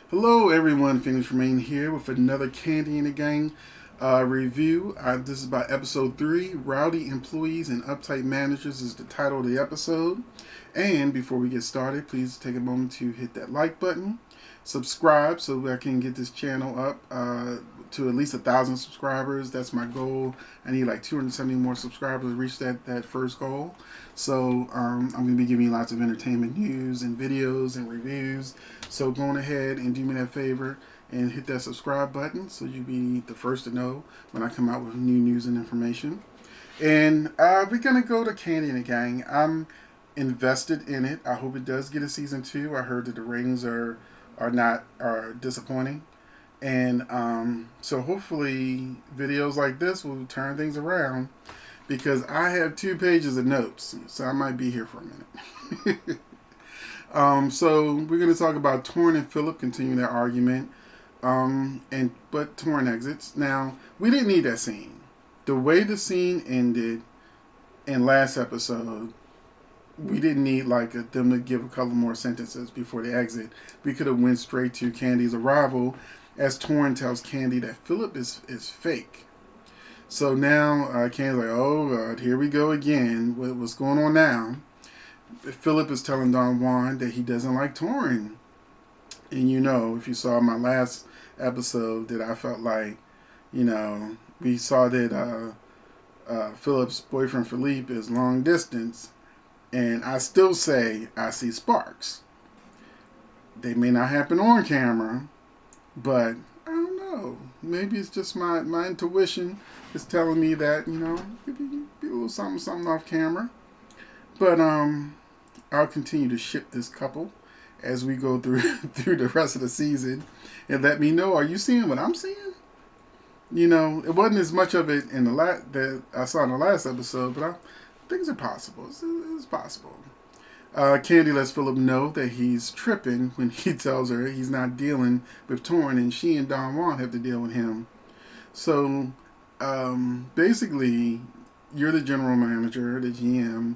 Hello everyone, phoenixtremayne here with another Kandi and the Gang review. This is about episode 3, Rowdy Employees and Uptight Managers is the title of the episode. And before we get started, please take a moment to hit that like button, subscribe so I can get this channel up to at least 1,000 subscribers. That's my goal. I need like 270 more subscribers to reach that first goal. So I'm going to be giving you lots of entertainment news and videos and reviews. So go on ahead and do me that favor and hit that subscribe button so you'll be the first to know when I come out with new news and information. And we're going to go to Kandi and the Gang. I'm invested in it. I hope it does get a season 2. I heard that the ratings are disappointing. And so hopefully videos like this will turn things around, because I have 2 pages of notes, so I might be here for a minute. So we're going to talk about Torin and Philip continuing their argument, but Torin exits. Now, we didn't need that scene. The way the scene ended in last episode, we didn't need them to give a couple more sentences before they exit. We could have went straight to Kandi's arrival, as Torin tells Kandi that Philip is fake. So now Kandi's like, oh God, here we go again. What's going on now? Philip is telling Don Juan that he doesn't like Torin. And if you saw my last episode, that I felt like, we saw that Philip's boyfriend Philippe is long distance. And I still say I see sparks. They may not happen on camera, but I don't know. Maybe it's just my intuition is telling me that, maybe be a little something off camera. But I'll continue to ship this couple as we go through the rest of the season, and let me know, are you seeing what I'm seeing? It wasn't as much of it in that I saw in the last episode, but things are possible. It's possible. Kandi lets Philip know that he's tripping when he tells her he's not dealing with Torin, and she and Don Juan have to deal with him. So basically, you're the general manager, the GM.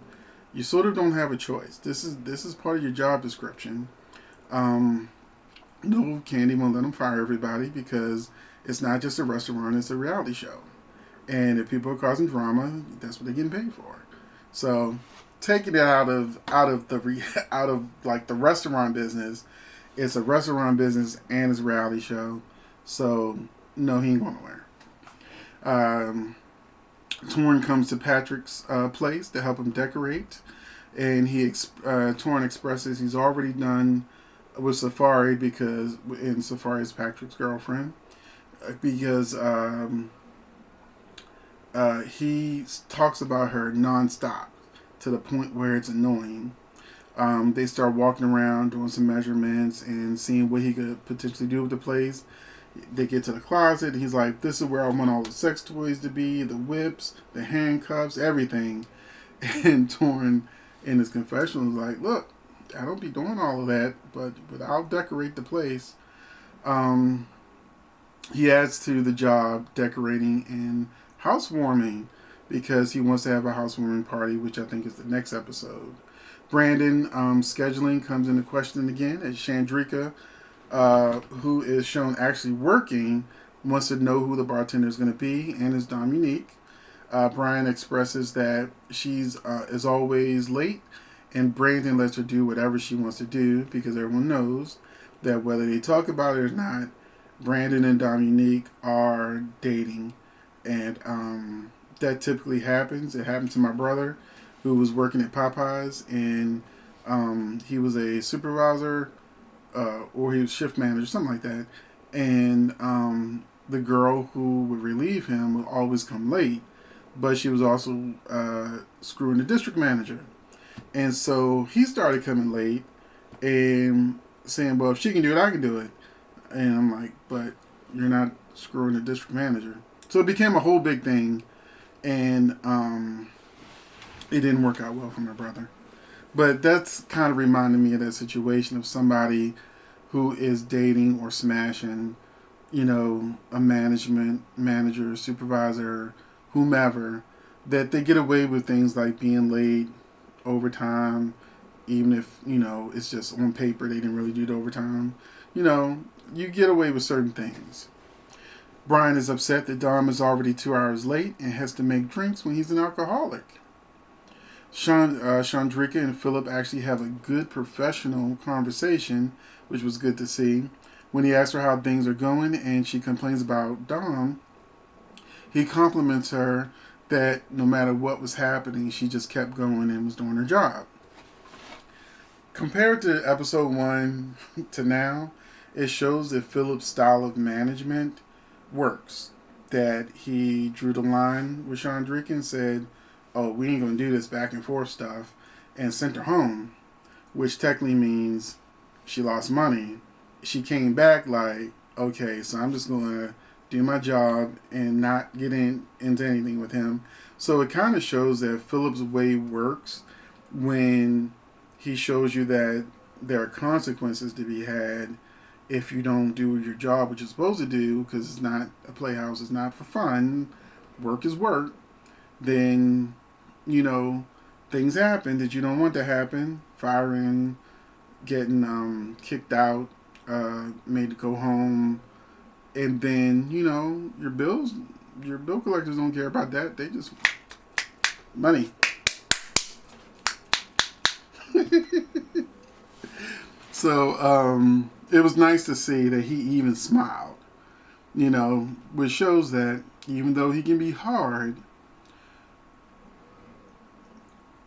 You sort of don't have a choice. This is part of your job description. No, Kandi won't let him fire everybody, because it's not just a restaurant; it's a reality show. And if people are causing drama, that's what they're getting paid for. So taking it out of the restaurant business, it's a restaurant business and it's a reality show. So no, he ain't going nowhere. Torin comes to Patrick's place to help him decorate, and Torin expresses he's already done with Safari, and Safari is Patrick's girlfriend, because he talks about her nonstop to the point where it's annoying. They start walking around, doing some measurements, and seeing what he could potentially do with the place. They get to the closet. He's like, this is where I want all the sex toys to be, the whips, the handcuffs, everything. And Torin, in his confessional, is like, look, I don't be doing all of that, but I'll decorate the place. He adds to the job decorating and housewarming, because he wants to have a housewarming party, which I think is the next episode. Brandon scheduling comes into question again, as Shawndreca, who is shown actually working, wants to know who the bartender is going to be, and is Dominique. Brian expresses that she's is always late, and Brandon lets her do whatever she wants to do, because everyone knows that whether they talk about it or not, Brandon and Dominique are dating. And that typically happens. It happened to my brother, who was working at Popeyes, and he was a supervisor, or he was shift manager, something like that. And the girl who would relieve him would always come late, but she was also screwing the district manager. And so he started coming late and saying, well, if she can do it, I can do it. And I'm like, but you're not screwing the district manager. So it became a whole big thing, and it didn't work out well for my brother. But that's kind of reminded me of that situation of somebody who is dating or smashing, a manager, supervisor, whomever, that they get away with things like being late, overtime, even if, it's just on paper they didn't really do the overtime. You get away with certain things. Brian is upset that Dom is already 2 hours late and has to make drinks when he's an alcoholic. Shawndreca and Philip actually have a good professional conversation, which was good to see. When he asks her how things are going and she complains about Dom, he compliments her that no matter what was happening, she just kept going and was doing her job. Compared to episode 1 to now, it shows that Philip's style of management works. That he drew the line with Shawndreca and said, oh, we ain't going to do this back and forth stuff, and sent her home, which technically means she lost money. She came back like, okay, so I'm just going to do my job and not get into anything with him. So it kind of shows that Philip's way works when he shows you that there are consequences to be had if you don't do your job, which you're supposed to do, because it's not a playhouse, it's not for fun, work is work. Then, things happen that you don't want to happen. Firing, getting kicked out, made to go home. And then, your bill collectors don't care about that. They just, money. So, it was nice to see that he even smiled, which shows that even though he can be hard,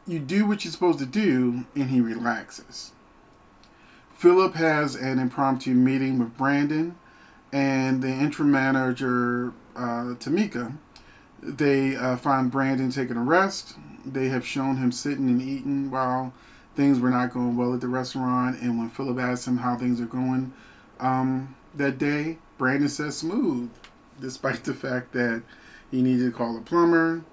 you do what you're supposed to do, and he relaxes. Philip has an impromptu meeting with Brandon and the interim manager, Tamika. They find Brandon taking a rest. They have shown him sitting and eating while things were not going well at the restaurant. And when Philip asks him how things are going that day, Brandon says smooth, despite the fact that he needed to call a plumber.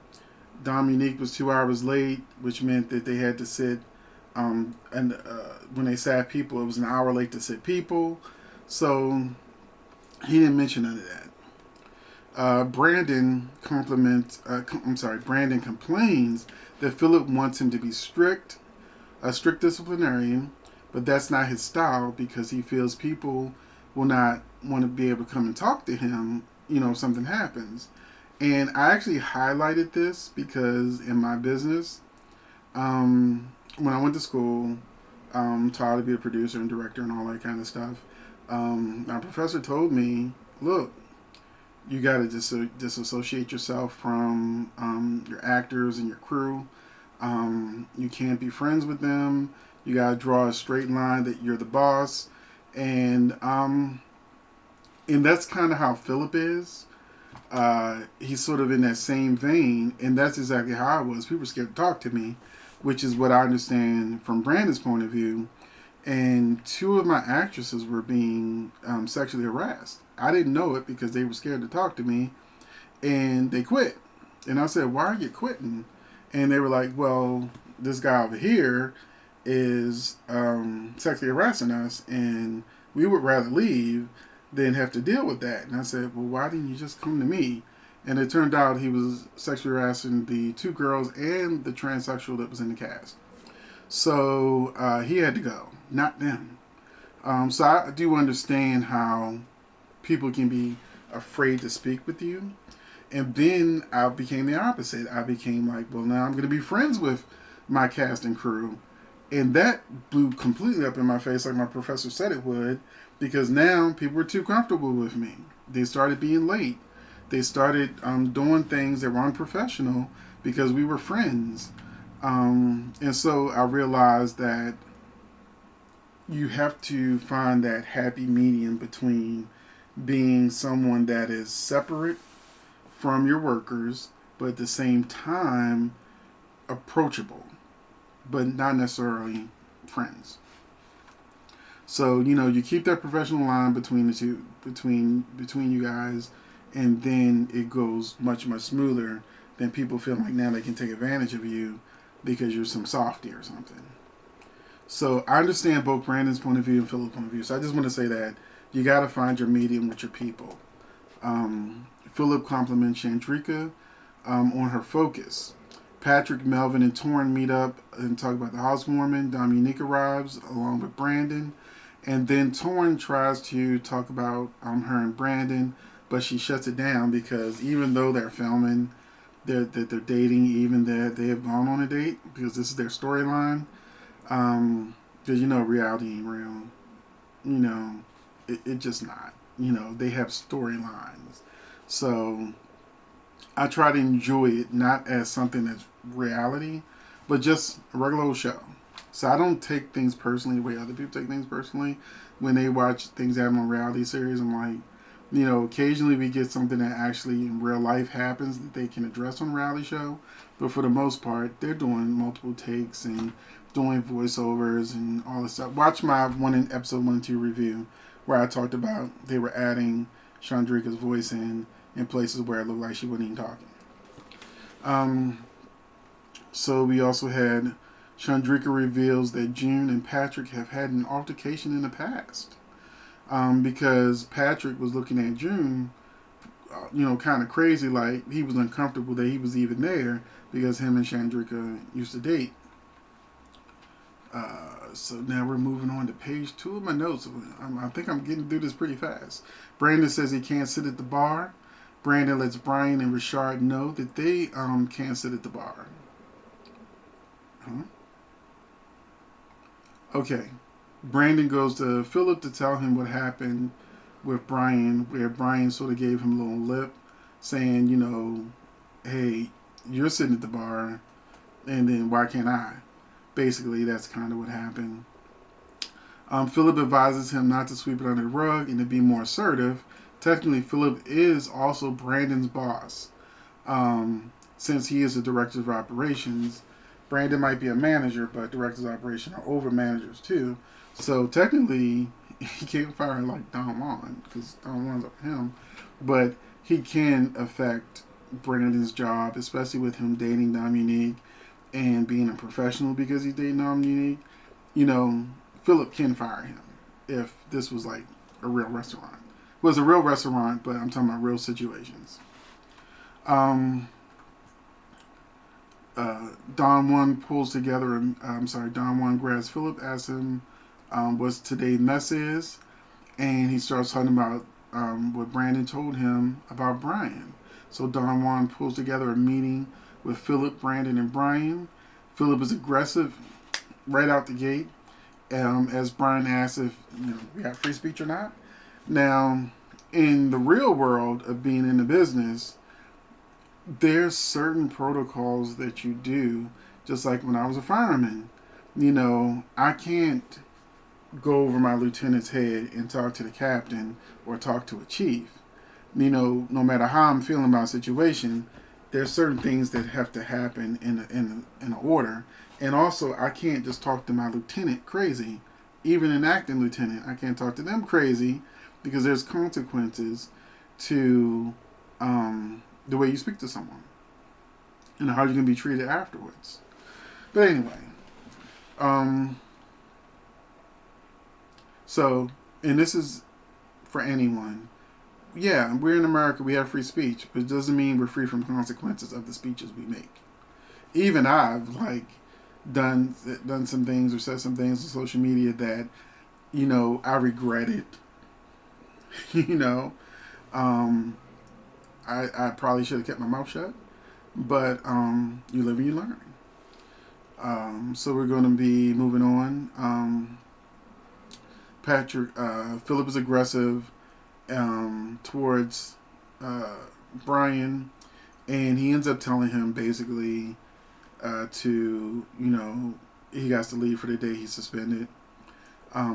Dominique was 2 hours late, which meant that they had to sit, and when they sat people, it was an hour late to sit people. So he didn't mention none of that. Brandon complains that Philip wants him to be strict, a strict disciplinarian, but that's not his style because he feels people will not want to be able to come and talk to him, if something happens. And I actually highlighted this because in my business, when I went to school, Todd to be a producer and director and all that kind of stuff, my professor told me, look, you got to disassociate yourself from your actors and your crew. You can't be friends with them. You got to draw a straight line that you're the boss. And that's kind of how Philip is. He's sort of in that same vein, and that's exactly how I was. People were scared to talk to me, which is what I understand from Brandon's point of view. And 2 of my actresses were being sexually harassed. I didn't know it because they were scared to talk to me, and they quit. And I said, why are you quitting? And they were like, well, this guy over here is sexually harassing us, and we would rather leave than have to deal with that. And I said, well, why didn't you just come to me? And it turned out he was sexually harassing the 2 girls and the transsexual that was in the cast. So he had to go, not them. So I do understand how people can be afraid to speak with you. And then I became the opposite. I became like, well, now I'm going to be friends with my cast and crew. And that blew completely up in my face like my professor said it would, because now people were too comfortable with me. They started being late. They started doing things that were unprofessional because we were friends. And so I realized that you have to find that happy medium between being someone that is separate from your workers, but at the same time approachable, but not necessarily friends. So, you keep that professional line between the two, between you guys, and then it goes much, much smoother than people feel like now they can take advantage of you because you're some softy or something. So I understand both Brandon's point of view and Philip's point of view. So I just want to say that you got to find your medium with your people. Philip compliments Shawndreca on her focus. Patrick, Melvin, and Torin meet up and talk about the housewarming. Dominique arrives along with Brandon. And then Torin tries to talk about her and Brandon, but she shuts it down because even though they're filming, they're dating, even that they have gone on a date, because this is their storyline. Because reality ain't real. It just not. They have storylines. So I try to enjoy it not as something that's reality, but just a regular old show. So I don't take things personally the way other people take things personally. When they watch things that happen on reality series, I'm like, occasionally we get something that actually in real life happens that they can address on a reality show. But for the most part, they're doing multiple takes and doing voiceovers and all this stuff. Watch my episode 1 and 2 review where I talked about they were adding Shawndreca's voice in places where it looked like she wasn't even talking. So we also had Shawndreca reveals that June and Patrick have had an altercation in the past. Because Patrick was looking at June, kind of crazy, like he was uncomfortable that he was even there because him and Shawndreca used to date. So now we're moving on to page 2 of my notes. I think I'm getting through this pretty fast. Brandon says he can't sit at the bar. Brandon lets Brian and Rashard know that they can't sit at the bar. Huh? Okay. Brandon goes to Philip to tell him what happened with Brian, where Brian sort of gave him a little lip, saying, hey, you're sitting at the bar, and then why can't I? Basically, that's kind of what happened. Philip advises him not to sweep it under the rug and to be more assertive. Technically, Philip is also Brandon's boss. Since he is the director of operations, Brandon might be a manager, but directors of operations are over managers too. So technically, he can't fire like Don Juan, because Don Juan's up to him. But he can affect Brandon's job, especially with him dating Dominique and being a professional because he's dating Dominique. Philip can fire him if this was like a real restaurant. It was a real restaurant, but I'm talking about real situations. Don Juan grabs Philip, asks him what today's mess is, and he starts talking about what Brandon told him about Brian. So Don Juan pulls together a meeting with Philip, Brandon, and Brian. Philip is aggressive right out the gate, as Brian asks if we have free speech or not. Now, in the real world of being in the business, there's certain protocols that you do, just like when I was a fireman. I can't go over my lieutenant's head and talk to the captain or talk to a chief. No matter how I'm feeling about a situation, there's certain things that have to happen in an order. And also, I can't just talk to my lieutenant crazy. Even an acting lieutenant, I can't talk to them crazy because there's consequences to the way you speak to someone and how you're going to be treated afterwards. But anyway, so, and this is for anyone. Yeah, we're in America, we have free speech, but it doesn't mean we're free from consequences of the speeches we make. Even I've done some things or said some things on social media that, I regret it. I probably should have kept my mouth shut, but you live and you learn. So we're going to be moving on. Philip is aggressive towards Brian, and he ends up telling him basically he has to leave for the day he's suspended.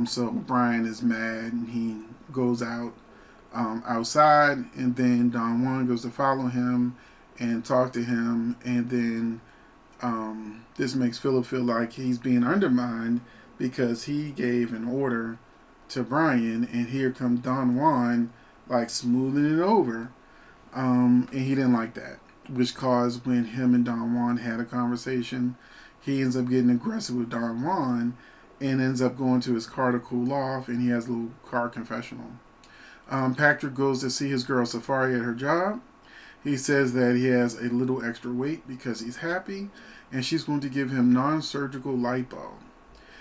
So Brian is mad and he goes outside, and then Don Juan goes to follow him and talk to him, and then this makes Philip feel like he's being undermined because he gave an order to Brian, and here comes Don Juan smoothing it over, and he didn't like that, which caused when him and Don Juan had a conversation, he ends up getting aggressive with Don Juan and ends up going to his car to cool off, and he has a little car confessional. Patrick goes to see his girl Safari at her job. He says that he has a little extra weight because he's happy, and she's going to give him non-surgical lipo.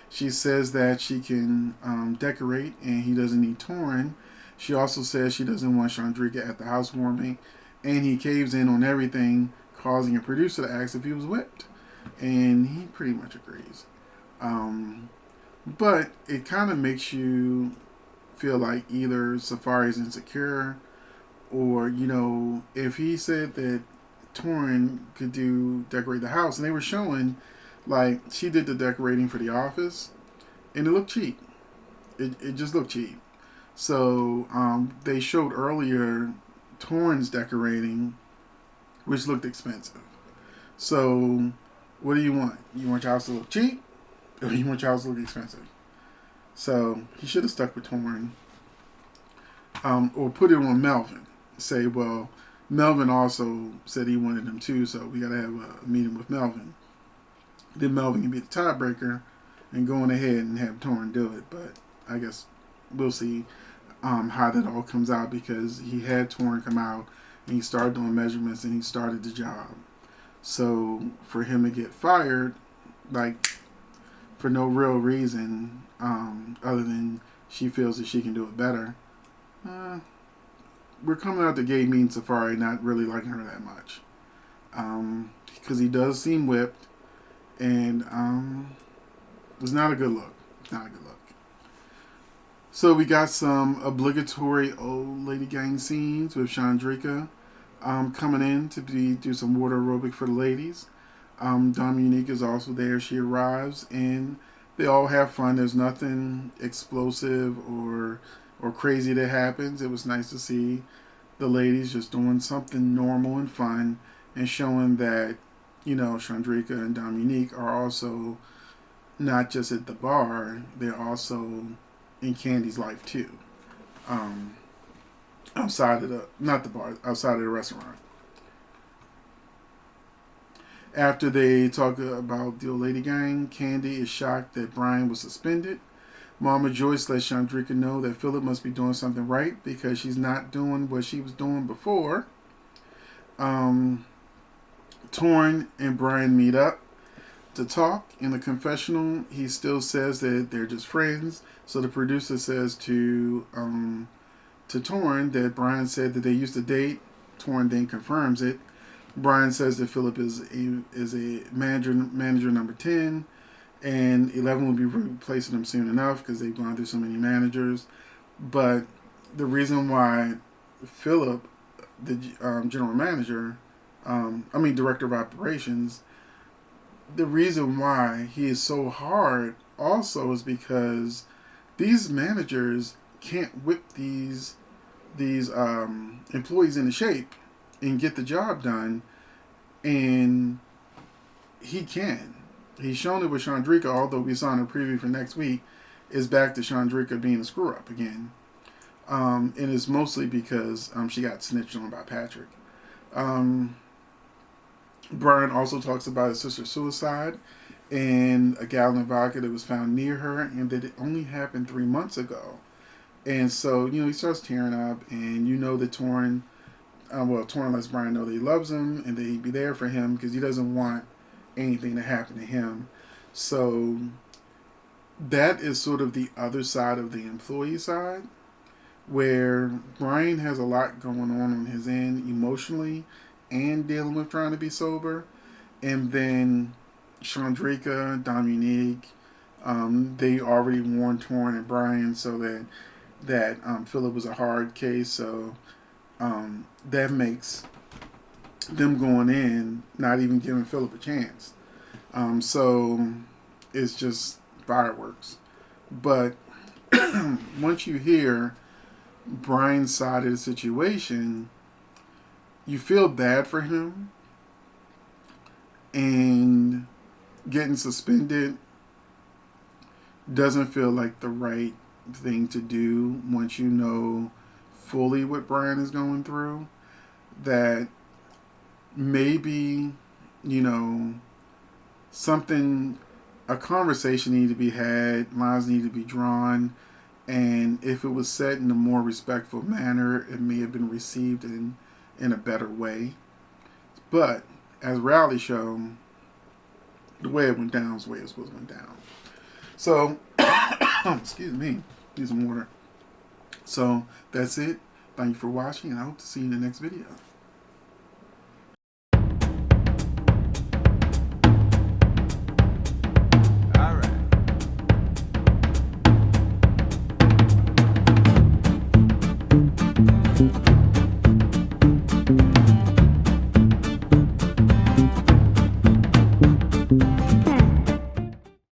She says that she can decorate, and he doesn't need Torin. She also says she doesn't want Shawndreca at the housewarming, and he caves in on everything, causing a producer to ask if he was whipped, and he pretty much agrees. But it kind of makes you feel like either Safari's insecure, or if he said that Torin could decorate the house, and they were showing like she did the decorating for the office, and it looked cheap. It just looked cheap. So they showed earlier Torin's decorating, which looked expensive. So what do you want? You want your house to look cheap, or you want your house to look expensive? So he should have stuck with Torin, or put it on Melvin. Say, well, Melvin also said he wanted him too, so we got to have a meeting with Melvin. Then Melvin can be the tiebreaker and go on ahead and have Torin do it. But I guess we'll see how that all comes out, because he had Torin come out and he started doing measurements and he started the job. So for him to get fired, like for no real reason other than she feels that she can do it better, we're coming out the gate meeting Safari not really liking her that much, because he does seem whipped, and it's not a good look. Not a good look. So we got some obligatory old lady gang scenes with Shawndreca coming in to do some water aerobic for the ladies. Dominique is also there. She arrives, and they all have fun. There's nothing explosive or crazy that happens. It was nice to see the ladies just doing something normal and fun, and showing that Shawndreca and Dominique are also not just at the bar, they're also in Kandi's life too. Outside of not the bar, outside of the restaurant. After they talk about the old lady gang, Kandi is shocked that Brian was suspended. Mama Joyce lets Shawndreca know that Philip must be doing something right, because she's not doing what she was doing before. Torin and Brian meet up to talk. In the confessional, he still says that they're just friends. So the producer says to Torin that Brian said that they used to date. Torin then confirms it. Brian says that Philip is a manager number 10, and 11 will be replacing him soon enough because they've gone through so many managers. But the reason why Philip, the general manager, director of operations, the reason why he is so hard also is because these managers can't whip these employees into shape and get the job done, and he can. He's shown it with Shawndreca, although we saw in a preview for next week, is back to Shawndreca being a screw-up again. And it's mostly because she got snitched on by Patrick. Brian also talks about his sister's suicide and a gallon of vodka that was found near her, and that it only happened 3 months ago. And so, he starts tearing up, and that Torin, Torin lets Brian know that he loves him and that he'd be there for him because he doesn't want anything to happen to him. So that is sort of the other side of the employee side, where Brian has a lot going on his end emotionally and dealing with trying to be sober. And then Shawndreca, Dominique, they already warned Torin and Brian so that Philip was a hard case. So that makes them going in not even giving Philip a chance. So it's just fireworks. But once you hear Brian's side of the situation, you feel bad for him, and getting suspended doesn't feel like the right thing to do once you know fully what Brian is going through. That maybe, a conversation needed to be had, lines need to be drawn, and if it was said in a more respectful manner, it may have been received in in a better way. But as Rowdy showed, the way it went down is the way it was supposed to went down. So, excuse me, need some water. So that's it. Thank you for watching, and I hope to see you in the next video. All right.